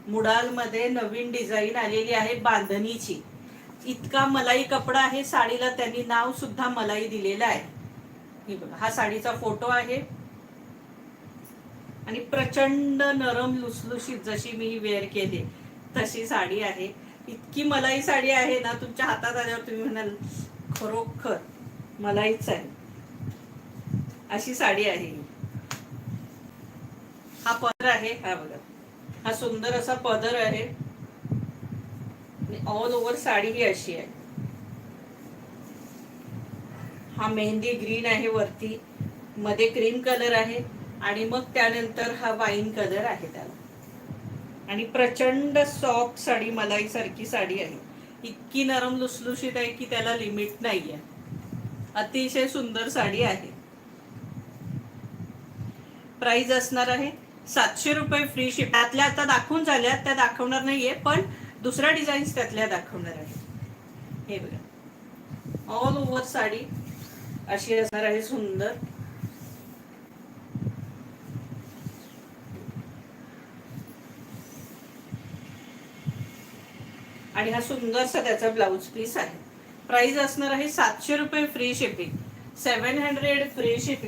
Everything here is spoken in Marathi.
मुडाल मध्ये नवीन डिझाईन आलेली आहे बांधणीची. इतका मलाई कपडा आहे साडीला, त्यांनी नाव सुद्धा मलाई दिलेलं आहे. हे बघा, हा साडीचा फोटो आहे आणि प्रचंड नरम लुसलुशीत, जशी मी वेअर केली तशी साडी आहे. इतकी मलाई साडी आहे ना, तुमच्या हातात आल्यावर तुम्ही म्हणाल खरोखर मलाईच आहे, अशी साडी आहे. हा पदर आहे, हा बघा, हा सुंदर असा पदर आहे. ऑल ओव्हर साडी ही अशी आहे. हा मेहंदी ग्रीन आहे वरती, मध्ये क्रीम कलर आहे आणि मग त्यानंतर हा वाईन कलर आहे त्याला. आणि प्रचंड सॉफ्ट साडी, मलाई सारखी साडी आहे. इतकी नरम लुसलुशीत आहे की त्याला लिमिट नाहीये. अतिशय सुंदर साडी आहे. प्राइस असणार आहे 700 रुपये फ्री शिप. त्यातल्या आता दाखवून झाल्या, त्या दाखवणार नाहीये, पण दुसऱ्या डिझाईन्स त्यातल्या दाखवणार आहे. हे बघा, ऑल ओव्हर साडी अशी असणार आहे सुंदर. आणि हा सुंदरसा त्याचा ब्लाउज पीस आहे. प्राइस असणार आहे 700 रुपये फ्री शिपिंग, 700 फ्री शिपिंग.